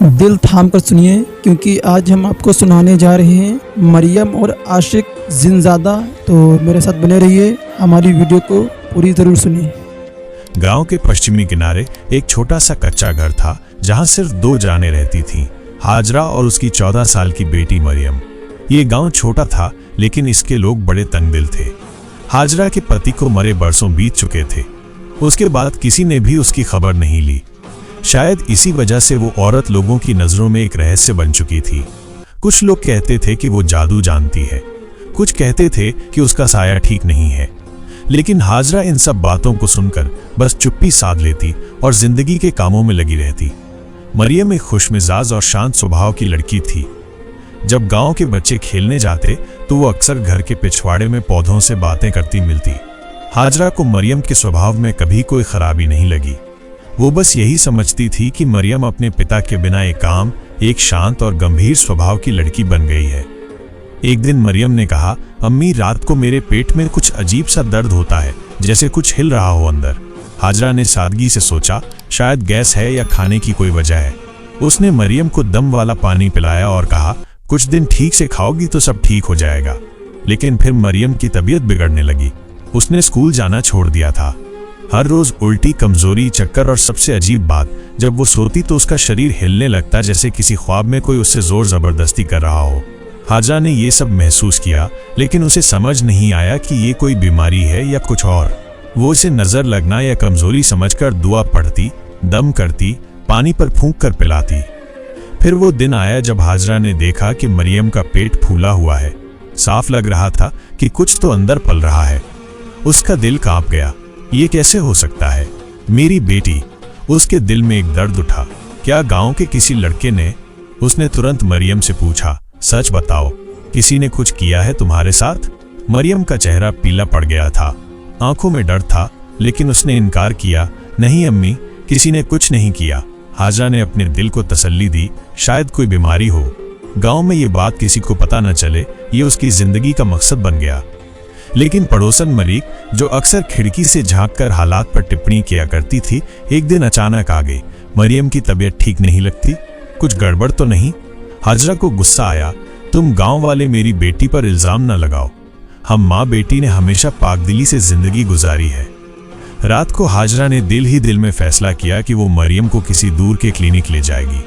दिल थाम कर सुनिए, क्योंकि आज हम आपको सुनाने जा रहे हैं मरियम और आशिक जिनजादा। तो मेरे साथ बने रहिए, हमारी वीडियो को पूरी ज़रूर सुनिए। गांव के पश्चिमी किनारे एक छोटा सा कच्चा घर था, जहां सिर्फ 2 जानें रहती थीं, हाजरा और उसकी 14 साल की बेटी मरियम। ये गांव छोटा था, लेकिन इसके लोग बड़े तंगदिल थे। हाजरा के पति को मरे बरसों बीत चुके थे। उसके बाद किसी ने भी उसकी खबर नहीं ली। शायद इसी वजह से वो औरत लोगों की नजरों में एक रहस्य बन चुकी थी। कुछ लोग कहते थे कि वो जादू जानती है, कुछ कहते थे कि उसका साया ठीक नहीं है। लेकिन हाजरा इन सब बातों को सुनकर बस चुप्पी साध लेती और जिंदगी के कामों में लगी रहती। मरियम एक खुशमिजाज और शांत स्वभाव की लड़की थी। जब गांव के बच्चे खेलने जाते तो वो अक्सर घर के पिछवाड़े में पौधों से बातें करती मिलती। हाजरा को मरियम के स्वभाव में कभी कोई खराबी नहीं लगी। वो बस यही समझती थी कि मरियम अपने पिता के बिना एक शांत और गंभीर स्वभाव की लड़की बन गई है। एक दिन मरियम ने कहा, अम्मी, रात को मेरे पेट में कुछ अजीब सा दर्द होता है, जैसे कुछ हिल रहा हो अंदर। हाजरा ने सादगी से सोचा, शायद गैस है या खाने की कोई वजह है। उसने मरियम को दम वाला पानी पिलाया और कहा, कुछ दिन ठीक से खाओगी तो सब ठीक हो जाएगा। लेकिन फिर मरियम की तबीयत बिगड़ने लगी। उसने स्कूल जाना छोड़ दिया था। हर रोज उल्टी, कमजोरी, चक्कर और सबसे अजीब बात, जब वो सोती तो उसका शरीर हिलने लगता, जैसे किसी ख्वाब में कोई उससे जोर जबरदस्ती कर रहा हो। हाजरा ने ये सब महसूस किया, लेकिन उसे समझ नहीं आया कि ये कोई बीमारी है या कुछ और। वो इसे नजर लगना या कमजोरी समझकर दुआ पढ़ती, दम करती, पानी पर फूंक कर पिलाती। फिर वो दिन आया जब हाजरा ने देखा कि मरियम का पेट फूला हुआ है। साफ लग रहा था कि कुछ तो अंदर पल रहा है। उसका दिल कांप गया। ये कैसे हो सकता है? मेरी बेटी। उसके दिल में एक दर्द उठा। क्या गांव के किसी लड़के ने? उसने तुरंत मरियम से पूछा, सच बताओ, किसी ने कुछ किया है तुम्हारे साथ? मरियम का चेहरा पीला पड़ गया था, आंखों में डर था, लेकिन उसने इनकार किया। नहीं अम्मी, किसी ने कुछ नहीं किया। हाजरा ने अपने दिल को तसल्ली दी, शायद कोई बीमारी हो। गांव में ये बात किसी को पता न चले, ये उसकी जिंदगी का मकसद बन गया। लेकिन पड़ोसन मरीक, जो अक्सर खिड़की से झांककर हालात पर टिप्पणी किया करती थी, एक दिन अचानक आ गई। मरियम की तबीयत ठीक नहीं लगती, कुछ गड़बड़ तो नहीं? हाजरा को गुस्सा आया। तुम गांव वाले मेरी बेटी पर इल्जाम न लगाओ। हम माँ बेटी ने हमेशा पाकदिली से जिंदगी गुजारी है। रात को हाजरा ने दिल ही दिल में फैसला किया कि वो मरियम को किसी दूर के क्लिनिक ले जाएगी।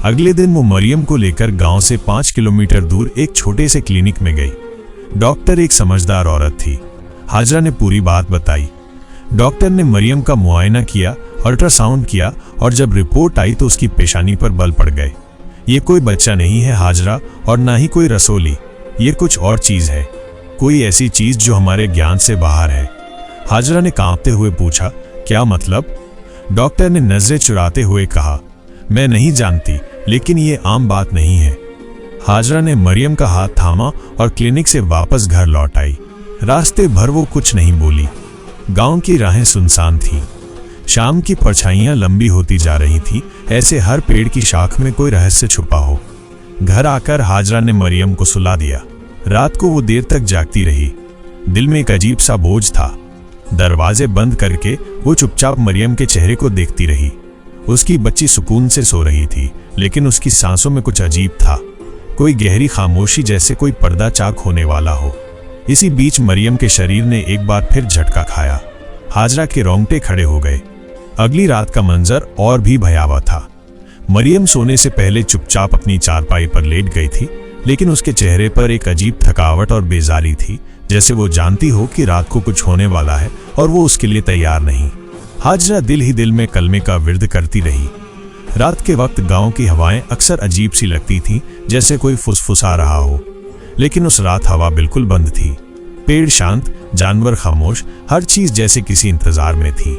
अगले दिन वो मरियम को लेकर गांव से 5 किलोमीटर दूर एक छोटे से क्लिनिक में गई। डॉक्टर एक समझदार औरत थी। हाजरा ने पूरी बात बताई। डॉक्टर ने मरियम का मुआयना किया, अल्ट्रासाउंड किया, और जब रिपोर्ट आई तो उसकी पेशानी पर बल पड़ गए। ये कोई बच्चा नहीं है हाजरा, और ना ही कोई रसोली। ये कुछ और चीज है, कोई ऐसी चीज जो हमारे ज्ञान से बाहर है। हाजरा ने कांपते हुए पूछा, क्या मतलब? डॉक्टर ने नजरें चुराते हुए कहा, मैं नहीं जानती, लेकिन ये आम बात नहीं है। हाजरा ने मरियम का हाथ थामा और क्लिनिक से वापस घर लौट आई। रास्ते भर वो कुछ नहीं बोली। गांव की राहें सुनसान थीं। शाम की परछाइयां लंबी होती जा रही थीं, ऐसे हर पेड़ की शाख में कोई रहस्य छुपा हो। घर आकर हाजरा ने मरियम को सुला दिया। रात को वो देर तक जागती रही। दिल में एक अजीब सा बोझ था। दरवाजे बंद करके वो चुपचाप मरियम के चेहरे को देखती रही। उसकी बच्ची सुकून से सो रही थी, लेकिन उसकी सांसों में कुछ अजीब था, कोई गहरी खामोशी, जैसे कोई पर्दा चाक होने वाला हो। इसी बीच मरियम के शरीर ने एक बार फिर झटका खाया। हाजरा के रोंगटे खड़े हो गए। अगली रात का मंजर और भी भयावह था। मरियम सोने से पहले चुपचाप अपनी चारपाई पर लेट गई थी, लेकिन उसके चेहरे पर एक अजीब थकावट और बेजारी थी, जैसे वो जानती हो कि रात को कुछ होने वाला है और वो उसके लिए तैयार नहीं। हाजरा दिल ही दिल में कलमे का विर्द करती रही। रात के वक्त गांव की हवाएं अक्सर अजीब सी लगती थीं, जैसे कोई फुसफुसा रहा हो। लेकिन उस रात हवा बिल्कुल बंद थी। पेड़ शांत, जानवर खामोश, हर चीज जैसे किसी इंतजार में थी।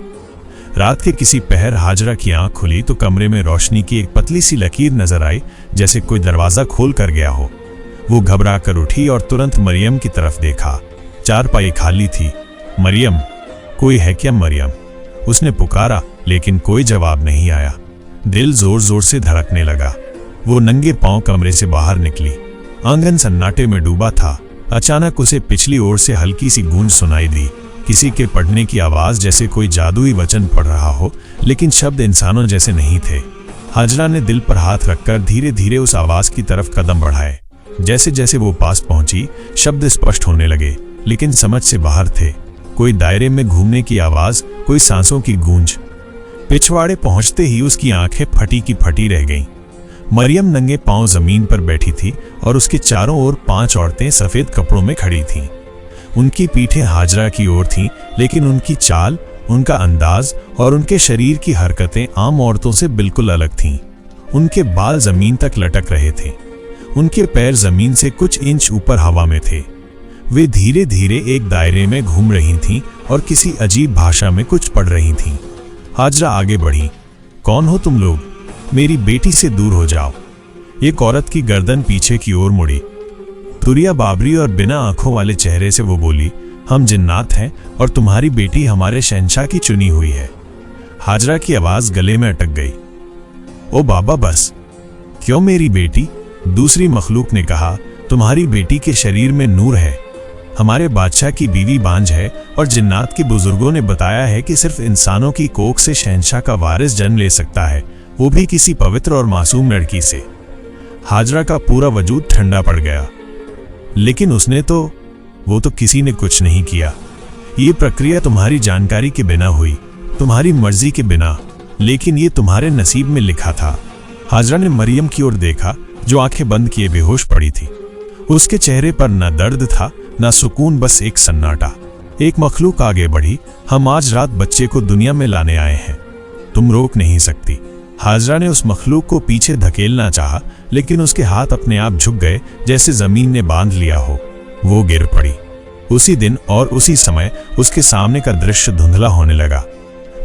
रात के किसी पहर हाजरा की आंख खुली तो कमरे में रोशनी की एक पतली सी लकीर नजर आई, जैसे कोई दरवाजा खोल कर गया हो। वो घबरा कर उठी और तुरंत मरियम की तरफ देखा। चारपाई खाली थी। मरियम, कोई है क्या मरियम? उसने पुकारा, लेकिन कोई जवाब नहीं आया। दिल जोर जोर से धड़कने लगा। वो नंगे पांव कमरे से बाहर निकली। आंगन सन्नाटे में डूबा था। अचानक उसे पिछली ओर से हल्की सी गूंज सुनाई दी, किसी के पढ़ने की आवाज, जैसे कोई जादुई वचन पढ़ रहा हो, लेकिन शब्द इंसानों जैसे नहीं थे। हाजरा ने दिल पर हाथ रखकर धीरे धीरे उस आवाज की तरफ कदम बढ़ाए। जैसे जैसे वो पास पहुंची, शब्द स्पष्ट होने लगे, लेकिन समझ से बाहर थे। कोई दायरे में घूमने की आवाज, कोई सांसों की गूंज। पिछवाड़े पहुंचते ही उसकी आंखें फटी की फटी रह गईं। मरियम नंगे पांव जमीन पर बैठी थी और उसके चारों ओर 5 औरतें सफेद कपड़ों में खड़ी थीं। उनकी पीठें हाजरा की ओर थीं, लेकिन उनकी चाल, उनका अंदाज और उनके शरीर की हरकतें आम औरतों से बिल्कुल अलग थीं। उनके बाल जमीन तक लटक रहे थे, उनके पैर जमीन से कुछ इंच ऊपर हवा में थे। वे धीरे धीरे एक दायरे में घूम रही थीं और किसी अजीब भाषा में कुछ पढ़ रही थीं। हाजरा आगे बढ़ी। कौन हो तुम लोग? मेरी बेटी से दूर हो जाओ। एक औरत की गर्दन पीछे की ओर मुड़ी। तुरिया बाबरी और बिना आंखों वाले चेहरे से वो बोली, हम जिन्नात हैं और तुम्हारी बेटी हमारे शहंशाह की चुनी हुई है। हाजरा की आवाज गले में अटक गई। ओ बाबा बस। क्यों मेरी बेटी? दूसरी मखलूक ने कहा, तुम्हारी बेटी के शरीर में नूर है। हमारे बादशाह की बीवी बांझ है और जिन्नात के बुजुर्गों ने बताया है कि सिर्फ इंसानों की कोख से शहंशाह का वारिस जन्म ले सकता है, वो भी किसी पवित्र और मासूम लड़की से। हाजरा का पूरा वजूद ठंडा पड़ गया। लेकिन उसने तो, वो तो किसी ने कुछ नहीं किया। ये प्रक्रिया तुम्हारी जानकारी के बिना हुई, तुम्हारी मर्जी के बिना, लेकिन ये तुम्हारे नसीब में लिखा था। हाजरा ने मरियम की ओर देखा, जो आंखें बंद किए बेहोश पड़ी थी। उसके चेहरे पर न दर्द था न सुकून, बस एक सन्नाटा। एक मखलूक आगे बढ़ी, हम आज रात बच्चे को दुनिया में लाने आए हैं, तुम रोक नहीं सकती। हाजरा ने उस मखलूक को पीछे धकेलना चाहा, लेकिन उसके हाथ अपने आप झुक गए, जैसे जमीन ने बांध लिया हो। वो गिर पड़ी। उसी दिन और उसी समय उसके सामने का दृश्य धुंधला होने लगा।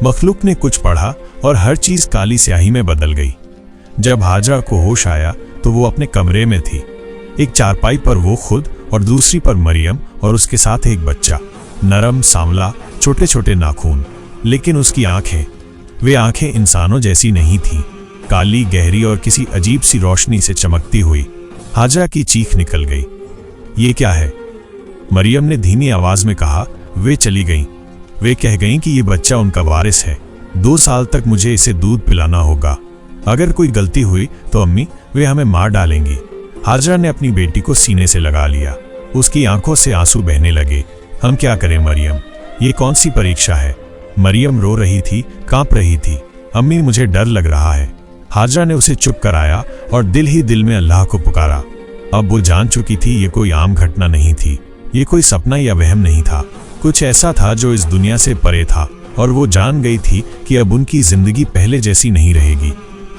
मखलूक ने कुछ पढ़ा और हर चीज काली स्याही में बदल गई। जब हाजरा को होश आया तो वो अपने कमरे में थी। एक चारपाई पर वो खुद और दूसरी पर मरियम और उसके साथ एक बच्चा, नरम, सांवला, छोटे छोटे नाखून। लेकिन उसकी आंखें, वे आंखें इंसानों जैसी नहीं थीं, काली, गहरी और किसी अजीब सी रोशनी से चमकती हुई। हाजरा की चीख निकल गई। ये क्या है? मरियम ने धीमी आवाज में कहा। वे चली गईं। वे कह गईं कि ये बच्चा उनका वारिस है। 2 साल तक मुझे इसे दूध पिलाना होगा। अगर कोई गलती हुई तो अम्मी, वे हमें मार डालेंगी। हाजरा ने अपनी बेटी को सीने से लगा लिया। उसकी आंखों से आंसू बहने लगे। हम क्या करें मरियम? ये कौन सी परीक्षा है? मरियम रो रही थी, कांप रही थी। अम्मी, मुझे डर लग रहा है। हाजरा ने उसे चुप कराया और दिल ही दिल में अल्लाह को पुकारा। अब वो जान चुकी थी ये कोई आम घटना नहीं थी, ये कोई सपना या वहम नहीं था। कुछ ऐसा था जो इस दुनिया से परे था, और वो जान गई थी कि अब उनकी जिंदगी पहले जैसी नहीं रहेगी।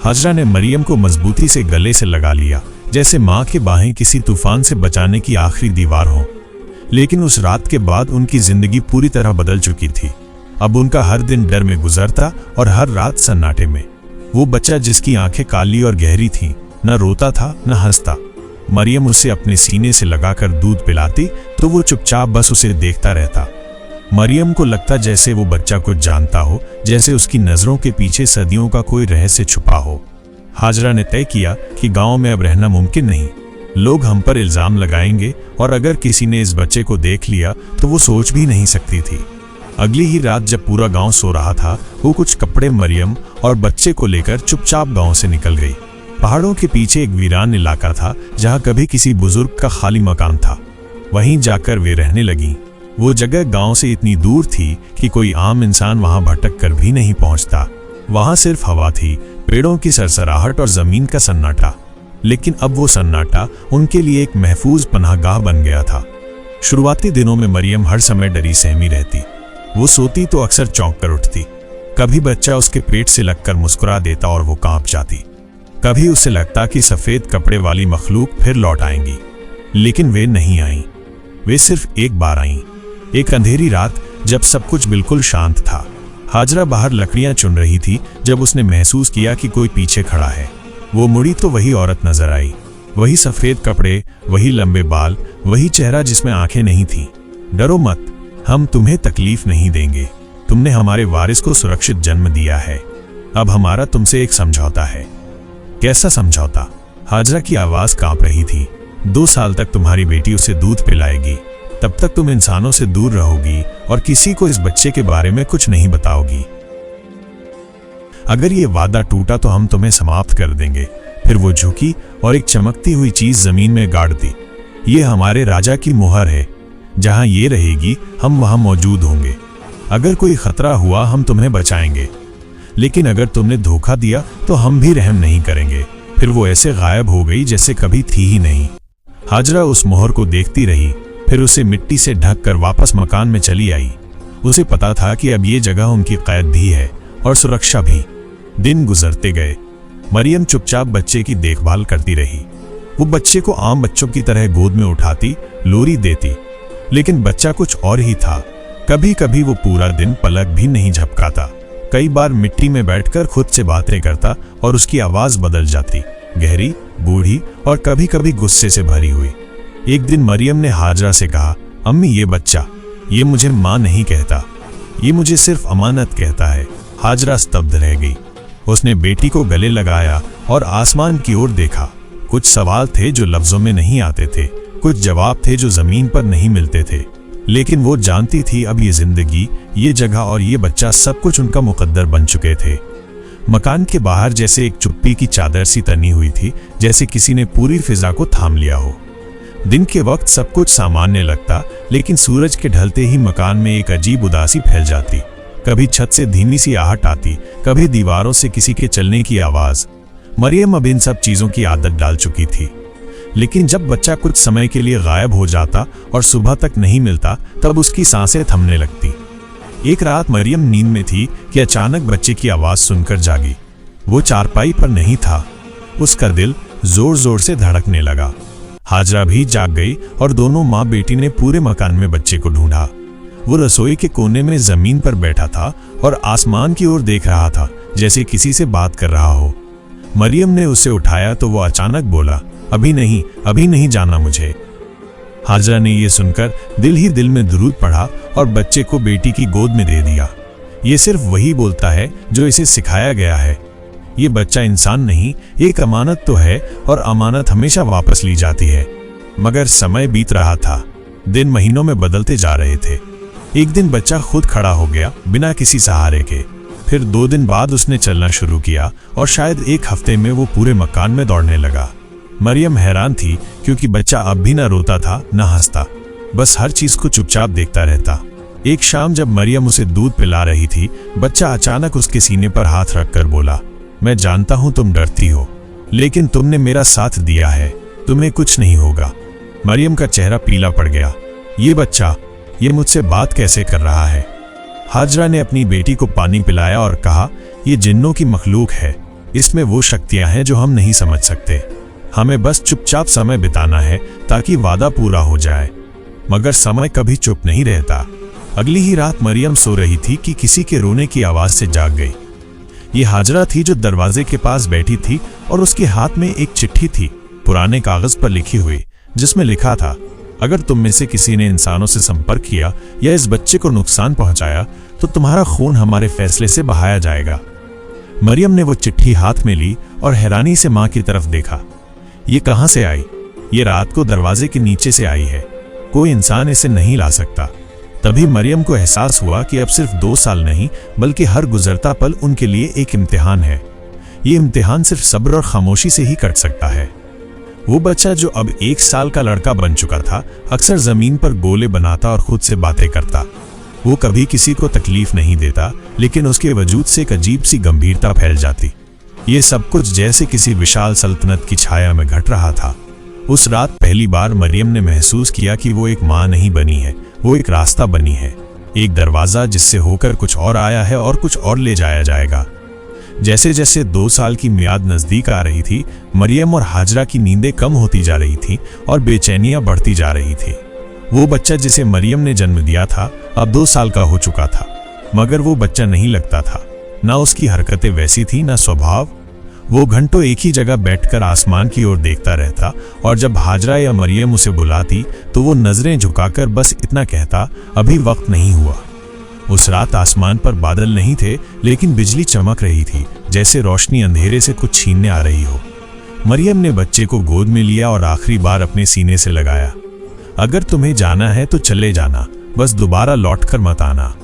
हाजरा ने मरियम को मजबूती से गले से लगा लिया, जैसे माँ के बाहें किसी तूफान से बचाने की आखिरी दीवार हो। लेकिन उस रात के बाद उनकी जिंदगी पूरी तरह बदल चुकी थी। अब उनका हर दिन डर में गुजरता और हर रात सन्नाटे में। वो बच्चा जिसकी आंखें काली और गहरी थीं, न रोता था न हंसता। मरियम उसे अपने सीने से लगाकर दूध पिलाती तो वो चुपचाप बस उसे देखता रहता। मरियम को लगता जैसे वो बच्चा कुछ जानता हो, जैसे उसकी नजरों के पीछे सदियों का कोई रहस्य छुपा हो। हाजरा ने तय किया कि गांव में अब रहना मुमकिन नहीं। लोग हम पर इल्जाम लगाएंगे, और अगर किसी ने इस बच्चे को देख लिया तो वो सोच भी नहीं सकती थी। अगली ही रात जब पूरा गांव सो रहा था, वो कुछ कपड़े मरियम और बच्चे को लेकर चुपचाप गांव से निकल गई। पहाड़ों के पीछे एक वीरान इलाका था, जहां कभी किसी बुजुर्ग का खाली मकान था। वहीं जाकर वे रहने लगीं। वो जगह गांव से इतनी दूर थी कि कोई आम इंसान वहां भटक कर भी नहीं पहुंचता। वहां सिर्फ हवा थी, पेड़ों की सरसराहट और जमीन का सन्नाटा। लेकिन अब वो सन्नाटा उनके लिए एक महफूज पनाहगाह बन गया था। शुरुआती दिनों में मरियम हर समय डरी सहमी रहती। वो सोती तो अक्सर चौंक कर उठती। कभी बच्चा उसके पेट से लगकर मुस्कुरा देता और वो कांप जाती। कभी उसे लगता कि सफेद कपड़े वाली मखलूक फिर लौट आएंगी, लेकिन वे नहीं आईं। वे सिर्फ एक बार आईं, एक अंधेरी रात जब सब कुछ बिल्कुल शांत था। हाजरा बाहर लकड़ियां चुन रही थी जब उसने महसूस किया कि कोई पीछे खड़ा है। वो मुड़ी तो वही औरत नजर आई, वही सफेद कपड़े, वही लंबे बाल, वही चेहरा जिसमें आंखें नहीं थीं। डरो मत, हम तुम्हें तकलीफ नहीं देंगे। तुमने हमारे वारिस को सुरक्षित जन्म दिया है। अब हमारा तुमसे एक समझौता है। कैसा समझौता? हाजरा की आवाज कांप रही थी। 2 साल तक तुम्हारी बेटी उसे दूध पिलाएगी। तब तक तुम इंसानों से दूर रहोगी और किसी को इस बच्चे के बारे में कुछ नहीं बताओगी। अगर ये वादा टूटा तो हम तुम्हें समाप्त कर देंगे। फिर वो झुकी और एक चमकती हुई चीज जमीन में गाड़ दी। ये हमारे राजा की मुहर है, जहां ये रहेगी हम वहां मौजूद होंगे। अगर कोई खतरा हुआ हम तुम्हें बचाएंगे, लेकिन अगर तुमने धोखा दिया तो हम भी रहम नहीं करेंगे। फिर वो ऐसे गायब हो गई जैसे कभी थी ही नहीं। हाजरा उस मोहर को देखती रही, फिर उसे मिट्टी से ढक कर वापस मकान में चली आई। उसे पता था कि अब ये जगह उनकी कैद भी है और सुरक्षा भी। दिन गुजरते गए। मरियम चुपचाप बच्चे की देखभाल करती रही। वो बच्चे को आम बच्चों की तरह गोद में उठाती, लोरी देती, लेकिन बच्चा कुछ और ही था। कभी कभी वो पूरा दिन पलक भी नहीं झपकाता। कई बार मिट्टी में बैठकर खुद से बातें करता और उसकी आवाज बदल जाती, गहरी, बूढ़ी और कभी कभी गुस्से से भरी हुई। एक दिन मरियम ने हाजरा से कहा, अम्मी ये बच्चा, ये मुझे माँ नहीं कहता, ये मुझे सिर्फ अमानत कहता है। हाजरा स्तब्ध रह गई। उसने बेटी को गले लगाया और आसमान की ओर देखा। कुछ सवाल थे जो लफ्जों में नहीं आते थे, कुछ जवाब थे जो जमीन पर नहीं मिलते थे, लेकिन वो जानती थी अब ये जिंदगी, ये जगह और ये बच्चा सब कुछ उनका मुकद्दर बन चुके थे। मकान के बाहर जैसे एक चुप्पी की चादर सी तनी हुई थी, जैसे किसी ने पूरी फिजा को थाम लिया हो। दिन के वक्त सब कुछ सामान्य लगता, लेकिन सूरज के ढलते ही मकान में एक अजीब उदासी फैल जाती। कभी छत से धीमी सी आहट आती, कभी दीवारों से किसी के चलने की आवाज। मरियम अब इन सब चीजों की आदत डाल चुकी थी, लेकिन जब बच्चा कुछ समय के लिए गायब हो जाता और सुबह तक नहीं मिलता, तब उसकी सांसें थमने लगती। एक रात मरियम नींद में थी कि अचानक बच्चे की आवाज सुनकर जागी। वो चारपाई पर नहीं था। उसका दिल जोर जोर से धड़कने लगा। हाजरा भी जाग गई और दोनों माँ बेटी ने पूरे मकान में बच्चे को ढूंढा। वो रसोई के कोने में जमीन पर बैठा था और आसमान की ओर देख रहा था, जैसे किसी से बात कर रहा हो। मरियम ने उसे उठाया तो वो अचानक बोला, अभी नहीं जाना मुझे। हाजरा ने यह सुनकर दिल ही दिल में दुरूद पढ़ा और बच्चे को बेटी की गोद में दे दिया। ये सिर्फ वही बोलता है जो इसे सिखाया गया है। ये बच्चा इंसान नहीं, एक अमानत तो है और अमानत हमेशा वापस ली जाती है। मगर समय बीत रहा था, दिन महीनों में बदलते जा रहे थे। एक दिन बच्चा खुद खड़ा हो गया, बिना किसी सहारे के। फिर 2 दिन बाद उसने चलना शुरू किया और शायद 1 हफ्ते में वो पूरे मकान में दौड़ने लगा। मरियम हैरान थी, क्योंकि बच्चा अब भी न रोता था न हंसता, बस हर चीज को चुपचाप देखता रहता। एक शाम जब मरियम उसे दूध पिला रही थी, बच्चा अचानक उसके सीने पर हाथ रखकर बोला, मैं जानता हूं तुम डरती हो, लेकिन तुमने मेरा साथ दिया है, तुम्हें कुछ नहीं होगा। मरियम का चेहरा पीला पड़ गया। ये बच्चा, ये मुझसे बात कैसे कर रहा है? हाजरा ने अपनी बेटी को पानी पिलाया और कहा, ये जिन्नों की मखलूक है, इसमें वो शक्तियां हैं जो हम नहीं समझ सकते। हमें बस चुपचाप समय बिताना है ताकि वादा पूरा हो जाए। मगर समय कभी चुप नहीं रहता। अगली ही रात मरियम सो रही थी कि किसी के रोने की आवाज से जाग गई। ये हाजरा थी जो दरवाजे के पास बैठी थी और उसके हाथ में एक चिट्ठी थी, पुराने कागज पर लिखी हुई, जिसमें लिखा था, अगर तुम में से किसी ने इंसानों से संपर्क किया या इस बच्चे को नुकसान पहुंचाया तो तुम्हारा खून हमारे फैसले से बहाया जाएगा। मरियम ने वो चिट्ठी हाथ में ली और हैरानी से मां की तरफ देखा। ये कहां से आई? ये रात को दरवाजे के नीचे से आई है, कोई इंसान इसे नहीं ला सकता। तभी मरियम को एहसास हुआ कि अब सिर्फ 2 साल नहीं, बल्कि हर गुजरता पल उनके लिए एक इम्तिहान है। ये इम्तिहान सिर्फ सब्र और खामोशी से ही कट सकता है। वो बच्चा जो अब 1 साल का लड़का बन चुका था, अक्सर जमीन पर गोले बनाता और खुद से बातें करता। वो कभी किसी को तकलीफ नहीं देता, लेकिन उसके वजूद से एक अजीब सी गंभीरता फैल जाती। ये सब कुछ जैसे किसी विशाल सल्तनत की छाया में घट रहा था। उस रात पहली बार मरियम ने महसूस किया कि वो एक माँ नहीं बनी है, वो एक रास्ता बनी है, एक दरवाजा जिससे होकर कुछ और आया है और कुछ और ले जाया जाएगा। जैसे जैसे 2 साल की मियाद नजदीक आ रही थी, मरियम और हाजरा की नींदें कम होती जा रही थीं और बेचैनियां बढ़ती जा रही थी। वो बच्चा जिसे मरियम ने जन्म दिया था, अब 2 साल का हो चुका था, मगर वो बच्चा नहीं लगता था। ना उसकी हरकतें वैसी थी, ना स्वभाव। वो घंटों एक ही जगह बैठकर आसमान की ओर देखता रहता, और जब हाजरा या मरियम उसे बुलाती तो वो नजरें झुकाकर बस इतना कहता, अभी वक्त नहीं हुआ। उस रात आसमान पर बादल नहीं थे, लेकिन बिजली चमक रही थी, जैसे रोशनी अंधेरे से कुछ छीनने आ रही हो। मरियम ने बच्चे को गोद में लिया और आखिरी बार अपने सीने से लगाया। अगर तुम्हें जाना है तो चले जाना, बस दोबारा लौटकर मत आना।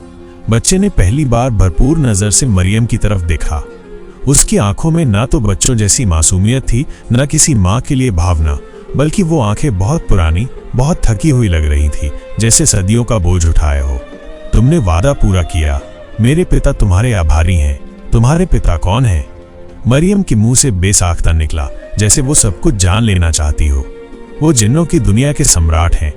बच्चे ने पहली बार भरपूर नजर से मरियम की तरफ देखा। उसकी आंखों में ना तो बच्चों जैसी मासूमियत थी, न किसी माँ के लिए भावना, बल्कि वो आंखें बहुत पुरानी, बहुत थकी हुई लग रही थी, जैसे सदियों का बोझ उठाए हो। तुमने वादा पूरा किया, मेरे पिता तुम्हारे आभारी हैं। तुम्हारे पिता कौन हैं? मरियम के मुंह से बेसाख्ता निकला, जैसे वो सब कुछ जान लेना चाहती हो। वो जिन्नों की दुनिया के सम्राट हैं,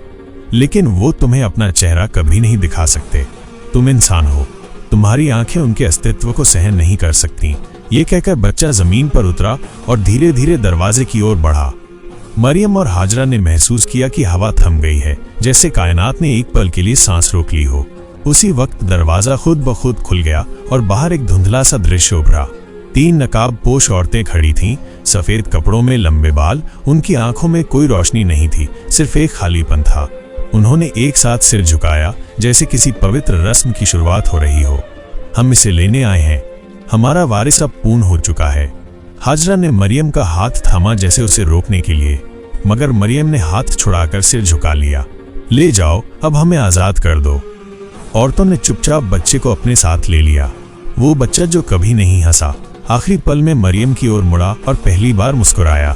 लेकिन वो तुम्हें अपना चेहरा कभी नहीं दिखा सकते। तुम इंसान हो, तुम्हारी आंखें उनके अस्तित्व को सहन नहीं कर सकती। ये कहकर बच्चा जमीन पर उतरा और धीरे धीरे दरवाजे की ओर बढ़ा। मरियम और हाजरा ने महसूस किया कि हवा थम गई है, जैसे कायनात ने एक पल के लिए सांस रोक ली हो। उसी वक्त दरवाजा खुद ब खुद खुल गया और बाहर एक धुंधला सा दृश्य उभरा। 3 नकाब पोश औरतें खड़ी थीं, सफेद कपड़ों में लंबे बाल। उनकी आंखों में कोई रोशनी नहीं थी, सिर्फ एक खालीपन था। उन्होंने एक साथ सिर झुकाया, जैसे किसी पवित्र रस्म की शुरुआत हो रही हो। हम इसे लेने आए हैं, हमारा वारिस अब पूर्ण हो चुका है। हाजरा ने मरियम का हाथ थामा, जैसे उसे रोकने के लिए, मगर मरियम ने हाथ छुड़ाकर सिर झुका लिया। ले जाओ, अब हमें आजाद कर दो। औरतों ने चुपचाप बच्चे को अपने साथ ले लिया। वो बच्चा जो कभी नहीं हंसा, आखिरी पल में मरियम की ओर मुड़ा और पहली बार मुस्कुराया,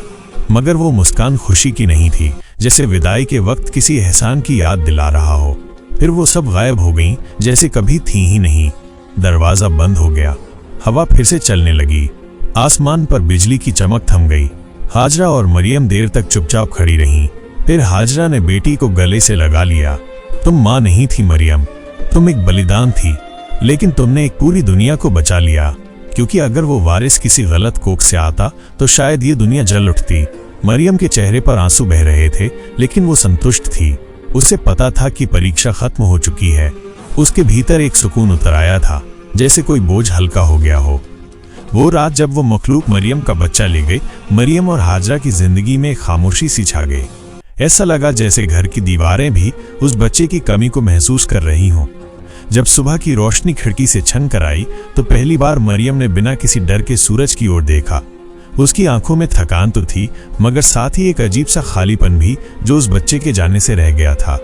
मगर वो मुस्कान खुशी की नहीं थी, जैसे विदाई के वक्त किसी एहसान की याद दिला रहा हो। फिर वो सब गायब हो गईं, जैसे कभी थी ही नहीं। दरवाजा बंद हो गया, हवा फिर से चलने लगी, आसमान पर बिजली की चमक थम गई। हाजरा और मरियम देर तक चुपचाप खड़ी रहीं। फिर हाजरा ने बेटी को गले से लगा लिया। तुम माँ नहीं थी मरियम, तुम एक बलिदान थी, लेकिन तुमने एक पूरी दुनिया को बचा लिया, क्योंकि अगर वो वारिस किसी गलत कोख से आता तो शायद ये दुनिया जल उठती। मरियम के चेहरे पर आंसू बह रहे थे, लेकिन वो संतुष्ट थी। उसे पता था कि परीक्षा खत्म हो चुकी है। उसके भीतर एक सुकून उतर आया था, जैसे कोई बोझ हल्का हो गया हो। वो रात जब वो मखलूक मरियम का बच्चा ले गई, मरियम और हाजरा की जिंदगी में खामोशी सी छा गई। ऐसा लगा जैसे घर की दीवारें भी उस बच्चे की कमी को महसूस कर रही हों। जब सुबह की रोशनी खिड़की से छन कर आई तो पहली बार मरियम ने बिना किसी डर के सूरज की ओर देखा। उसकी आंखों में थकान तो थी, मगर साथ ही एक अजीब सा खालीपन भी, जो उस बच्चे के जाने से रह गया था।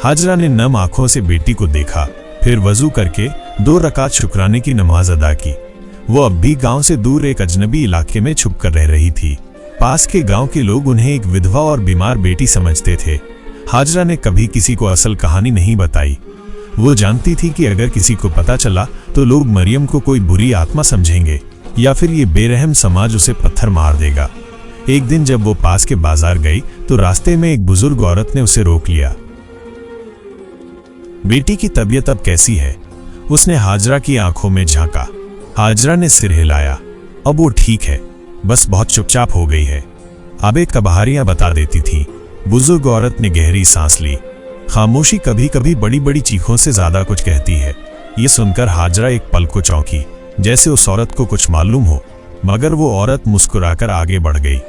हाजरा ने नम आंखों से बेटी को देखा, फिर वजू करके 2 रकात शुक्राने की नमाज अदा की। वो अब भी गांव से दूर एक अजनबी इलाके में छुप कर रह रही थी। पास के गांव के लोग उन्हें एक विधवा और बीमार बेटी समझते थे। हाजरा ने कभी किसी को असल कहानी नहीं बताई। वो जानती थी कि अगर किसी को पता चला तो लोग मरियम को कोई बुरी आत्मा समझेंगे, या फिर ये बेरहम समाज उसे पत्थर मार देगा। एक दिन जब वो पास के बाजार गई तो रास्ते में एक बुजुर्ग औरत ने उसे रोक लिया। बेटी की तबीयत अब कैसी है? उसने हाजरा की आंखों में झांका। हाजरा ने सिर हिलाया। अब वो ठीक है, बस बहुत चुपचाप हो गई है। आबे कबाहरियां बता देती थी। बुजुर्ग औरत ने गहरी सांस ली। खामोशी कभी कभी बड़ी बड़ी चीखों से ज्यादा कुछ कहती है। ये सुनकर हाजरा एक पल को चौंकी, जैसे उस औरत को कुछ मालूम हो, मगर वो औरत मुस्कुराकर आगे बढ़ गई।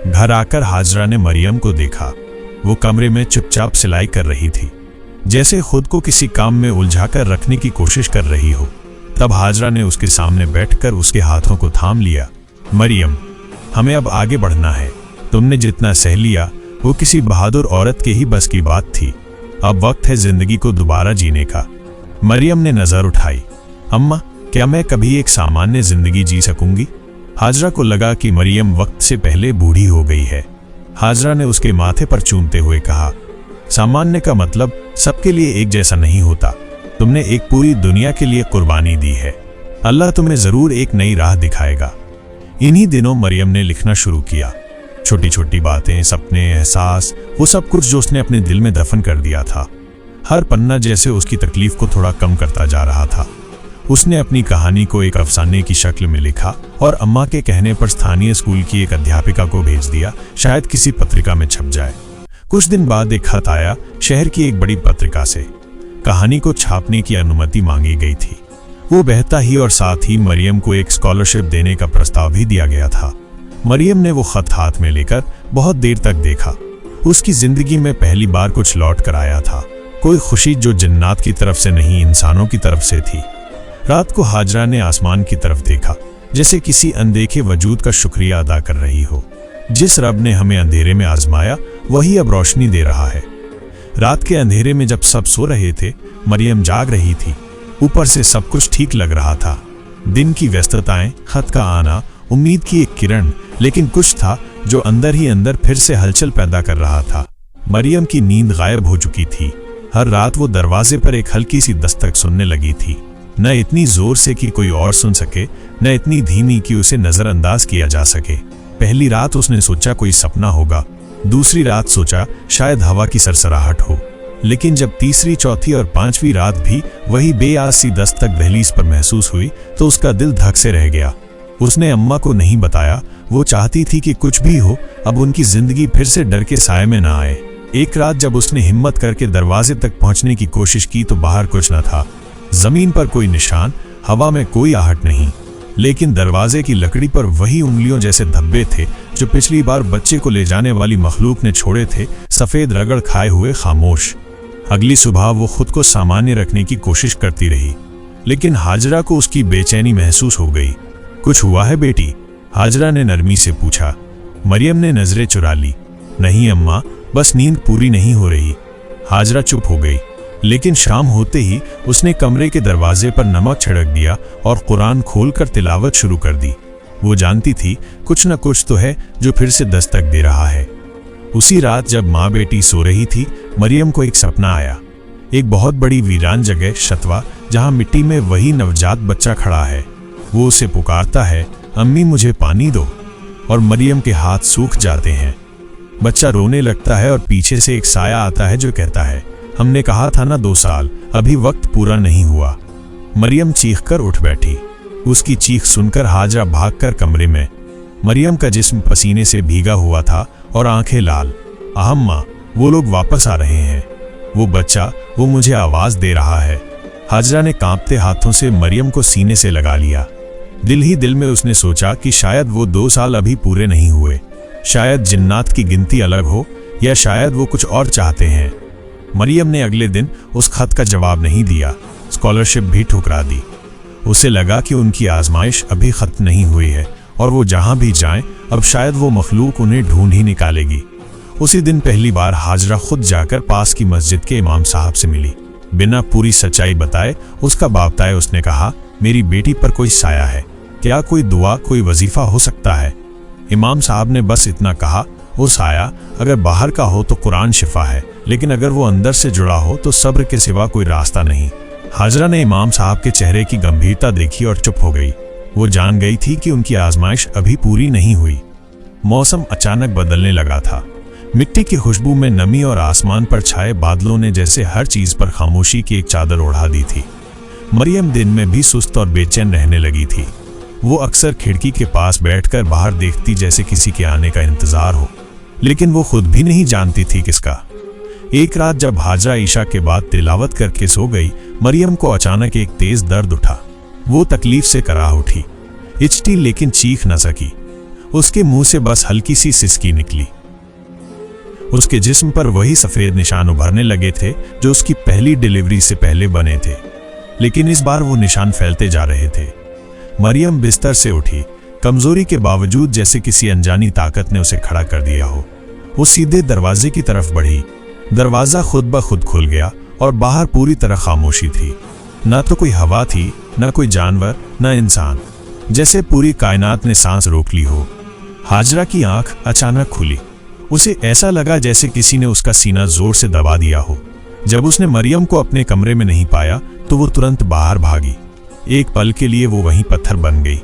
घर आकर हाजरा ने मरियम को देखा। वो कमरे में चुपचाप सिलाई कर रही थी, जैसे खुद को किसी काम में उलझाकर रखने की कोशिश कर रही हो। तब हाजरा ने उसके सामने बैठकर उसके हाथों को थाम लिया। मरियम, हमें अब आगे बढ़ना है। तुमने जितना सह लिया वो किसी बहादुर औरत के ही बस की बात थी। अब वक्त है जिंदगी को दोबारा जीने का। मरियम ने नजर उठाई। अम्मा, क्या मैं कभी एक सामान्य जिंदगी जी सकूंगी? हाजरा को लगा कि मरियम वक्त से पहले बूढ़ी हो गई है। हाजरा ने उसके माथे पर चूमते हुए कहा, सामान्य का मतलब सबके लिए एक जैसा नहीं होता। तुमने एक पूरी दुनिया के लिए कुर्बानी दी है। अल्लाह तुम्हें जरूर एक नई राह दिखाएगा। इन्हीं दिनों मरियम ने लिखना शुरू किया। छोटी छोटी बातें, सपने, एहसास, वो सब कुछ जो उसने अपने दिल में दफन कर दिया था। हर पन्ना जैसे उसकी तकलीफ को थोड़ा कम करता जा रहा था। उसने अपनी कहानी को एक अफसाने की शक्ल में लिखा और अम्मा के कहने पर स्थानीय स्कूल की एक अध्यापिका को भेज दिया, शायद किसी पत्रिका में छप जाए। कुछ दिन बाद एक खत आया शहर की एक बड़ी पत्रिका से। कहानी को छापने की अनुमति मांगी गई थी। वो बहता ही और साथ ही मरियम को एक स्कॉलरशिप देने का प्रस्ताव भी दिया गया था। मरियम ने वो खत हाथ में लेकर बहुत देर तक देखा। उसकी जिंदगी में पहली बार कुछ लौट कर आया था, कोई खुशी जो जिन्नात की तरफ से नहीं, इंसानों की तरफ से थी। रात को हाजरा ने आसमान की तरफ देखा, जैसे किसी अनदेखे वजूद का शुक्रिया अदा कर रही हो। जिस रब ने हमें अंधेरे में आजमाया वही अब रोशनी दे रहा है। रात के अंधेरे में जब सब सो रहे थे, मरियम जाग रही थी। ऊपर से सब कुछ ठीक लग रहा था। दिन की व्यस्तताएं, खत का आना, उम्मीद की एक किरण, लेकिन कुछ था जो अंदर ही अंदर फिर से हलचल पैदा कर रहा था। मरियम की नींद गायब हो चुकी थी। हर रात वो दरवाजे पर एक हल्की सी दस्तक सुनने लगी थी, न इतनी जोर से कि कोई और सुन सके, न इतनी धीमी कि उसे नजरअंदाज किया जा सके। पहली रात उसने सोचा कोई सपना होगा, दूसरी रात सोचा शायद हवा की सरसराहट हो, लेकिन जब तीसरी, चौथी और पांचवी रात भी वही बेआस सी दस्तक दहलीज पर महसूस हुई तो उसका दिल धक से रह गया। उसने अम्मा को नहीं बताया। वो चाहती थी कि कुछ भी हो, अब उनकी जिंदगी फिर से डर के साए में ना आए। एक रात जब उसने हिम्मत करके दरवाजे तक पहुंचने की कोशिश की तो बाहर कुछ न था। जमीन पर कोई निशान, हवा में कोई आहट नहीं, लेकिन दरवाजे की लकड़ी पर वही उंगलियों जैसे धब्बे थे जो पिछली बार बच्चे को ले जाने वाली मखलूक ने छोड़े थे, सफेद रगड़ खाए हुए, खामोश। अगली सुबह वो खुद को सामान्य रखने की कोशिश करती रही, लेकिन हाजरा को उसकी बेचैनी महसूस हो गई। कुछ हुआ है बेटी? हाजरा ने नरमी से पूछा। मरियम ने नजरें चुरा ली। नहीं अम्मा, बस नींद पूरी नहीं हो रही। हाजरा चुप हो गई, लेकिन शाम होते ही उसने कमरे के दरवाजे पर नमक छिड़क दिया और कुरान खोलकर तिलावत शुरू कर दी। वो जानती थी कुछ न कुछ तो है जो फिर से दस्तक दे रहा है। उसी रात जब माँ बेटी सो रही थी, मरियम को एक सपना आया। एक बहुत बड़ी वीरान जगह, शतवा, जहाँ मिट्टी में वही नवजात बच्चा खड़ा है। वो उसे पुकारता है, अम्मी मुझे पानी दो, और मरियम के हाथ सूख जाते हैं। बच्चा रोने लगता है और पीछे से एक साया आता है जो कहता है, हमने कहा था ना 2 साल, अभी वक्त पूरा नहीं हुआ। मरियम चीखकर उठ बैठी। उसकी चीख सुनकर हाजरा भागकर कमरे में। मरियम का जिस्म पसीने से भीगा हुआ था और आंखें लाल। अहम्मा, वो लोग वापस आ रहे हैं। वो बच्चा, वो मुझे आवाज दे रहा है। हाजरा ने कांपते हाथों से मरियम को सीने से लगा लिया। दिल ही दिल में उसने सोचा कि शायद वो 2 साल अभी पूरे नहीं हुए। शायद जिन्नात की गिनती अलग हो, या शायद वो कुछ और चाहते हैं। मरियम ने अगले दिन उस खत का जवाब नहीं दिया, स्कॉलरशिप भी ठुकरा दी। उसे लगा कि उनकी आजमाइश अभी खत्म नहीं हुई है और वो जहां भी जाएं, अब शायद वो मखलूक उन्हें ढूंढ ही निकालेगी। उसी दिन पहली बार हाजरा खुद जाकर पास की मस्जिद के इमाम साहब से मिली। बिना पूरी सच्चाई बताए उसका बाबताए उसने कहा, मेरी बेटी पर कोई साया है, क्या कोई दुआ, कोई वजीफा हो सकता है? इमाम साहब ने बस इतना कहा, वो साया अगर बाहर का हो तो कुरान शिफा है, लेकिन अगर वो अंदर से जुड़ा हो तो सब्र के सिवा कोई रास्ता नहीं। हाजरा ने इमाम साहब के चेहरे की गंभीरता देखी और चुप हो गई। वो जान गई थी कि उनकी आजमाइश अभी पूरी नहीं हुई। मौसम अचानक बदलने लगा था। मिट्टी की खुशबू में नमी और आसमान पर छाए बादलों ने जैसे हर चीज पर खामोशी की एक चादर ओढ़ा दी थी। मरियम दिन में भी सुस्त और बेचैन रहने लगी थी। वो अक्सर खिड़की के पास बैठकर बाहर देखती जैसे किसी के आने का इंतजार हो, लेकिन वो खुद भी नहीं जानती थी किसका। एक रात जब हाजरा ईशा के बाद तिलावत करके सो गई, मरियम को अचानक एक तेज दर्द उठा। वो तकलीफ से कराह उठी, इचटी, लेकिन चीख न सकी। उसके मुंह से बस हल्की सी सिसकी निकली। उसके जिस्म पर वही सफेद निशान उभरने लगे थे जो उसकी पहली डिलीवरी से पहले बने थे, लेकिन इस बार वो निशान फैलते जा रहे थे। मरियम बिस्तर से उठी, कमजोरी के बावजूद जैसे किसी अनजानी ताकत ने उसे खड़ा कर दिया हो। वो सीधे दरवाजे की तरफ बढ़ी। दरवाजा खुद ब खुद खुल गया और बाहर पूरी तरह खामोशी थी। न तो कोई हवा थी, न कोई जानवर, न इंसान, जैसे पूरी कायनात ने सांस रोक ली हो। हाजरा की आंख अचानक खुली। उसे ऐसा लगा जैसे किसी ने उसका सीना जोर से दबा दिया हो। जब उसने मरियम को अपने कमरे में नहीं पाया तो वो तुरंत बाहर भागी। एक पल के लिए वो वहीं पत्थर बन गई।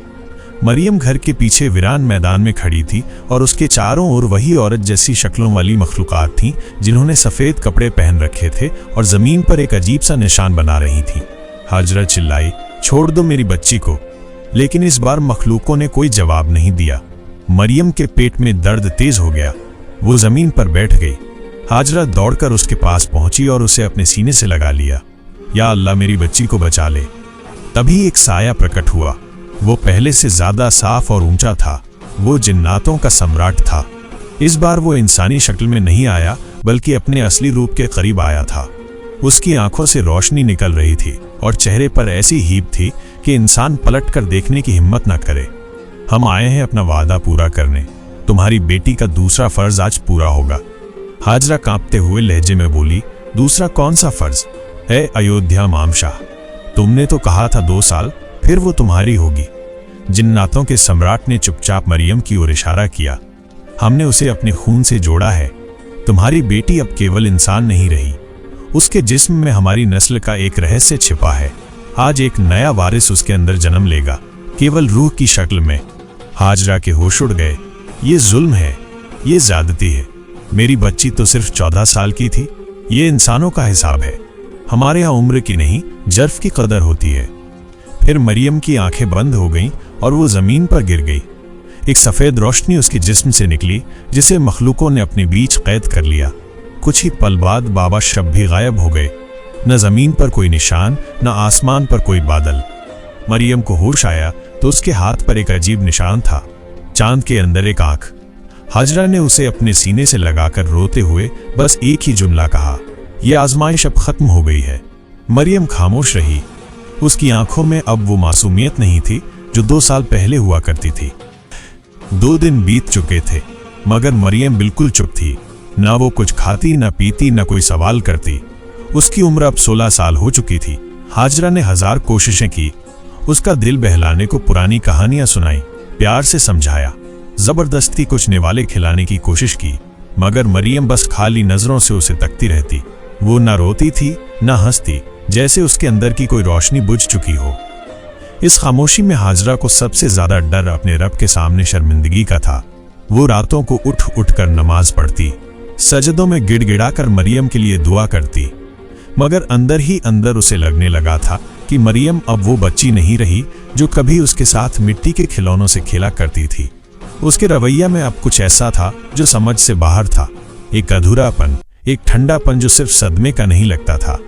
मरियम घर के पीछे वीरान मैदान में खड़ी थी और उसके चारों ओर वही औरत जैसी शक्लों वाली मखलूकात थीं जिन्होंने सफेद कपड़े पहन रखे थे और जमीन पर एक अजीब सा निशान बना रही थीं। हाजरा चिल्लाई, छोड़ दो मेरी बच्ची को, लेकिन इस बार मखलूकों ने कोई जवाब नहीं दिया। मरियम के पेट में दर्द तेज हो गया। वो जमीन पर बैठ गई। हाजरा दौड़कर उसके पास पहुंची और उसे अपने सीने से लगा लिया। या अल्लाह, मेरी बच्ची को बचा ले। तभी एक साया प्रकट हुआ। वो पहले से ज्यादा साफ और ऊंचा था। वो जिन्नातों का सम्राट था। इस बार वो इंसानी शक्ल में नहीं आया, बल्कि अपने असली रूप के करीब आया था। उसकी आंखों से रोशनी निकल रही थी और चेहरे पर ऐसी हीब थी कि इंसान पलटकर देखने की हिम्मत न करे। हम आए हैं अपना वादा पूरा करने। तुम्हारी बेटी का दूसरा फर्ज आज पूरा होगा। हाजरा कांपते हुए लहजे में बोली, दूसरा कौन सा फर्ज? है अयोध्या मामशाह, तुमने तो कहा था 2 साल, फिर वो तुम्हारी होगी। जिन्नातों के सम्राट ने चुपचाप मरियम की ओर इशारा किया। हमने उसे अपने खून से जोड़ा है। तुम्हारी बेटी अब केवल इंसान नहीं रही, उसके जिस्म में हमारी नस्ल का एक रहस्य छिपा है। आज एक नया वारिस उसके अंदर जन्म लेगा, केवल रूह की शक्ल में। हाजरा के होश उड़ गए। ये जुल्म है, ये ज्यादती है। मेरी बच्ची तो सिर्फ 14 साल की थी। ये इंसानों का हिसाब है, हमारे यहाँ उम्र की नहीं, जर्फ की कदर होती है। फिर मरियम की आंखें बंद हो गईं और वो जमीन पर गिर गई। एक सफेद रोशनी उसके जिस्म से निकली, जिसे मखलूकों ने अपने बीच कैद कर लिया। कुछ ही पल बाद बाबा शब भी गायब हो गए। न जमीन पर कोई निशान, न आसमान पर कोई बादल। मरियम को होश आया तो उसके हाथ पर एक अजीब निशान था, चांद के अंदर एक आंख। हाजरा ने उसे अपने सीने से लगाकर रोते हुए बस एक ही जुमला कहा, यह आजमाइश अब खत्म हो गई है। मरियम खामोश रही। उसकी आंखों में अब वो मासूमियत नहीं थी जो 2 साल पहले हुआ करती थी। 2 दिन बीत चुके थे, मगर मरियम बिल्कुल चुप थी। ना वो कुछ खाती, ना पीती, ना कोई सवाल करती। उसकी उम्र अब 16 साल हो चुकी थी। हाजरा ने 1000 कोशिशें की, उसका दिल बहलाने को पुरानी कहानियां सुनाई, प्यार से समझाया, जबरदस्ती कुछ निवाले खिलाने की कोशिश की, मगर मरियम बस खाली नजरों से उसे तकती रहती। वो ना रोती थी, ना हंसती, जैसे उसके अंदर की कोई रोशनी बुझ चुकी हो। इस खामोशी में हाजरा को सबसे ज्यादा डर अपने रब के सामने शर्मिंदगी का था। वो रातों को उठ उठ कर नमाज पढ़ती, सजदों में गिड़गिड़ाकर मरियम के लिए दुआ करती, मगर अंदर ही अंदर उसे लगने लगा था कि मरियम अब वो बच्ची नहीं रही जो कभी उसके साथ मिट्टी के खिलौनों से खेला करती थी। उसके रवैया में अब कुछ ऐसा था जो समझ से बाहर था, एक अधूरापन, एक ठंडापन जो सिर्फ सदमे का नहीं लगता था।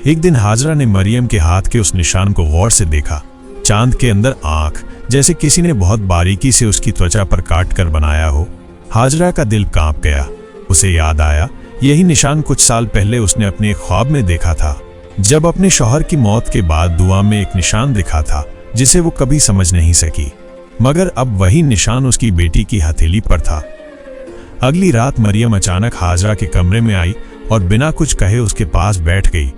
एक दिन हाजरा ने मरियम के हाथ के उस निशान को गौर से देखा। चांद के अंदर आंख, जैसे किसी ने बहुत बारीकी से उसकी त्वचा पर काट कर बनाया हो। हाजरा का दिल कांप गया। उसे याद आया, यही निशान कुछ साल पहले उसने अपने ख्वाब में देखा था, जब अपने शौहर की मौत के बाद दुआ में एक निशान दिखा था जिसे वो कभी समझ नहीं सकी, मगर अब वही निशान उसकी बेटी की हथेली पर था। अगली रात मरियम अचानक हाजरा के कमरे में आई और बिना कुछ कहे उसके पास बैठ गई।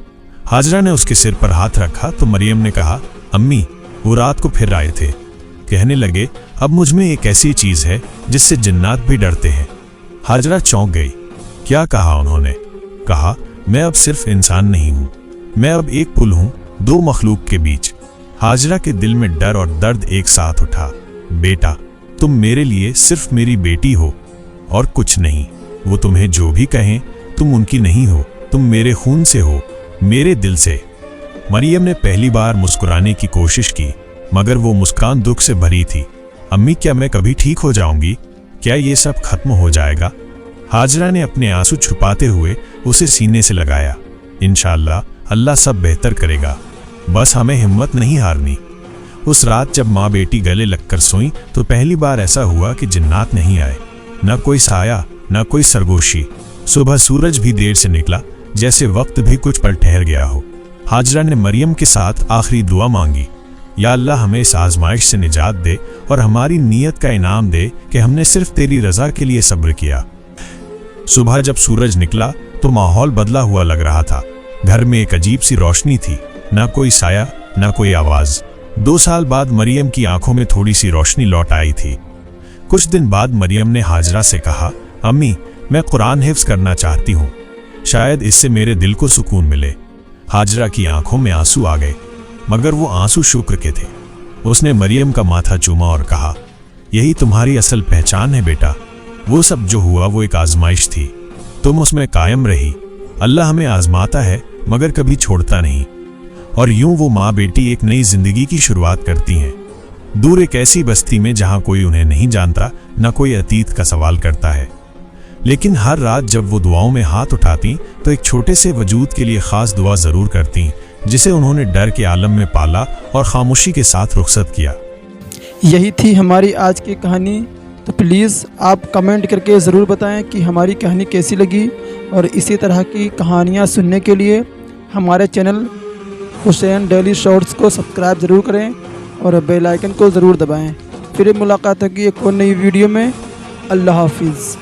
हाजरा ने उसके सिर पर हाथ रखा तो मरियम ने कहा, अम्मी, वो रात को फिर आए थे। कहने लगे, अब मुझ में एक ऐसी चीज है जिससे जिन्नात भी डरते हैं। हाजरा चौंक गई। क्या कहा उन्होंने? कहा, मैं अब सिर्फ इंसान नहीं हूं, मैं अब एक पुल हूं 2 मखलूक के बीच। हाजरा के दिल में डर और दर्द एक साथ उठा। बेटा, तुम मेरे लिए सिर्फ मेरी बेटी हो और कुछ नहीं। वो तुम्हें जो भी कहें, तुम उनकी नहीं हो, तुम मेरे खून से हो, मेरे दिल से। मरियम ने पहली बार मुस्कुराने की कोशिश की, मगर वो मुस्कान दुख से भरी थी। अम्मी, क्या मैं कभी ठीक हो जाऊंगी? क्या ये सब खत्म हो जाएगा? हाजरा ने अपने आंसू छुपाते हुए उसे सीने से लगाया। इंशाअल्लाह अल्लाह सब बेहतर करेगा, बस हमें हिम्मत नहीं हारनी। उस रात जब माँ बेटी गले लगकर सोई तो पहली बार ऐसा हुआ कि जिन्नात नहीं आए, न कोई साया, न कोई सरगोशी। सुबह सूरज भी देर से निकला, जैसे वक्त भी कुछ पल ठहर गया हो। हाजरा ने मरियम के साथ आखिरी दुआ मांगी, या अल्लाह हमें इस आजमाइश से निजात दे और हमारी नीयत का इनाम दे कि हमने सिर्फ तेरी रजा के लिए सब्र किया। सुबह जब सूरज निकला तो माहौल बदला हुआ लग रहा था। घर में एक अजीब सी रोशनी थी, ना कोई साया, ना कोई आवाज। 2 साल बाद मरियम की आंखों में थोड़ी सी रोशनी लौट आई थी। कुछ दिन बाद मरियम ने हाजरा से कहा, अम्मी, मैं कुरान हिफ्ज करना चाहती हूँ, शायद इससे मेरे दिल को सुकून मिले। हाजरा की आंखों में आंसू आ गए, मगर वो आंसू शुक्र के थे। उसने मरियम का माथा चूमा और कहा, यही तुम्हारी असल पहचान है बेटा। वो सब जो हुआ वो एक आजमाइश थी, तुम उसमें कायम रही। अल्लाह हमें आजमाता है मगर कभी छोड़ता नहीं। और यूं वो माँ बेटी एक नई जिंदगी की शुरुआत करती हैं, दूर एक ऐसी बस्ती में जहां कोई उन्हें नहीं जानता, न कोई अतीत का सवाल करता है। लेकिन हर रात जब वो दुआओं में हाथ उठाती तो एक छोटे से वजूद के लिए खास दुआ जरूर करती, जिसे उन्होंने डर के आलम में पाला और खामोशी के साथ रुखसत किया। यही थी हमारी आज की कहानी। तो प्लीज़ आप कमेंट करके ज़रूर बताएं कि हमारी कहानी कैसी लगी, और इसी तरह की कहानियाँ सुनने के लिए हमारे चैनल हुसैन डेली शॉर्ट्स को सब्सक्राइब ज़रूर करें और बेल आइकन को ज़रूर दबाएं। फिर मुलाकात होगी एक और नई वीडियो में। अल्लाह हाफिज़।